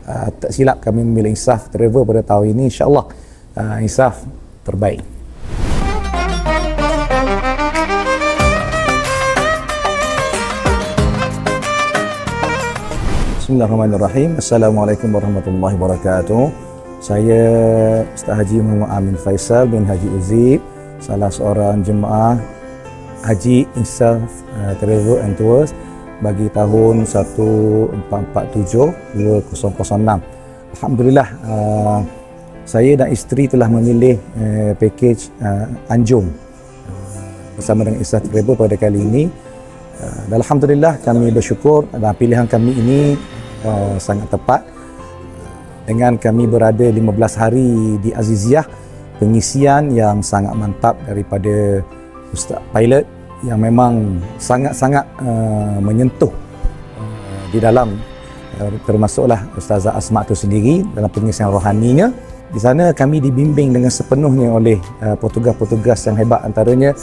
tak silap kami memilih Insaf Travel pada tahun ini, insya-Allah Insaf terbaik. Bismillahirrahmanirrahim. Assalamualaikum warahmatullahi wabarakatuh. Saya Ustaz Haji Muhammad Amin Faisal bin Haji Uzib, salah seorang jemaah Haji Insaf Travel and Tours bagi tahun 1447-2006. Alhamdulillah, saya dan isteri telah memilih pakej Anjum bersama dengan Insaf Travel pada kali ini. Dan alhamdulillah kami bersyukur dan pilihan kami ini sangat tepat, dengan kami berada 15 hari di Aziziyah, pengisian yang sangat mantap daripada Ustaz Pilot yang memang sangat-sangat menyentuh di dalam, termasuklah Ustazah Asma itu sendiri dalam pengisian rohaninya. Di sana kami dibimbing dengan sepenuhnya oleh petugas-petugas yang hebat, antaranya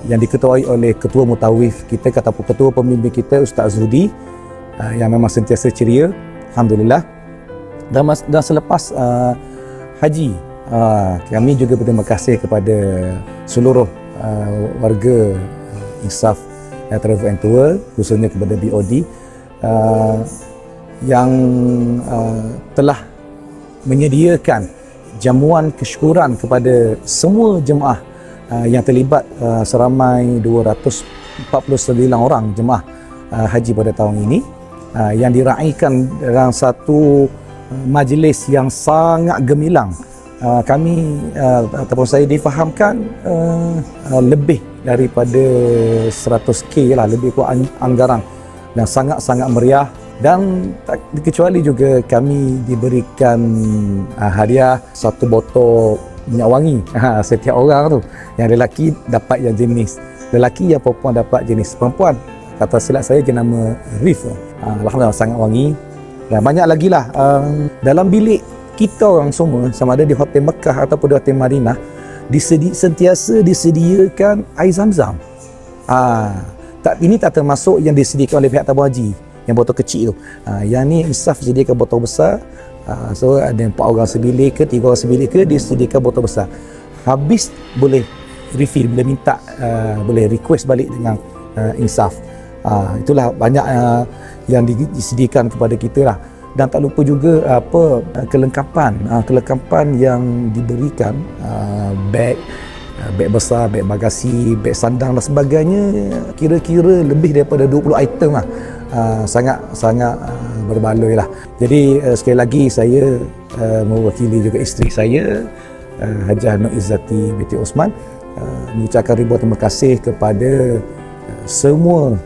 yang diketuai oleh Ketua Mutawif kita ataupun Ketua Pembimbing kita Ustaz Zudi, yang memang sentiasa ceria, alhamdulillah. Dan selepas haji, kami juga berterima kasih kepada seluruh warga Insaf Travel and Tour, khususnya kepada BOD yang telah menyediakan jamuan kesyukuran kepada semua jemaah yang terlibat, seramai 249 orang jemaah haji pada tahun ini, yang diraikan dalam satu majlis yang sangat gemilang. Kami ataupun saya difahamkan lebih daripada 100k lah, lebih kurang anggaran, dan sangat-sangat meriah. Dan tak dikecuali juga kami diberikan hadiah 1 botol minyak wangi setiap orang tu. Yang lelaki dapat yang jenis lelaki, yang perempuan dapat jenis perempuan. Kata silap saya jenama Rif. Alhamdulillah sangat wangi. Dan banyak lagi lah. Dalam bilik kita orang semua, sama ada di Hotel Mekah ataupun di Hotel Madinah, sentiasa disediakan air Zam-Zam. Ini tak termasuk yang disediakan oleh pihak tabung haji, yang botol kecil tu. Yang ni Insaf sediakan botol besar. So ada 4 orang sebilik ke 3 orang sebilik ke, dia sediakan botol besar. Habis boleh refill, boleh minta, boleh request balik dengan Insaf. Itulah banyak yang disediakan kepada kita lah. Dan tak lupa juga kelengkapan yang diberikan, beg besar, beg bagasi, beg sandang dan sebagainya, kira-kira lebih daripada 20 item lah. Sangat berbaloi lah. Jadi sekali lagi saya mewakili juga isteri saya, Hajah Nur Izzati binti Osman, mengucapkan ribuan terima kasih kepada semua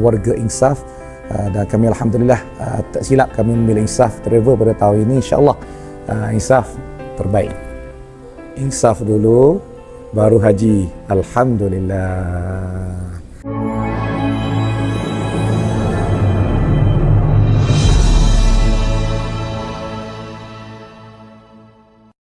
warga Insaf. Dan kami alhamdulillah tak silap kami memilih Insaf Travel pada tahun ini, insya-Allah Insaf terbaik. Insaf dulu baru haji, alhamdulillah.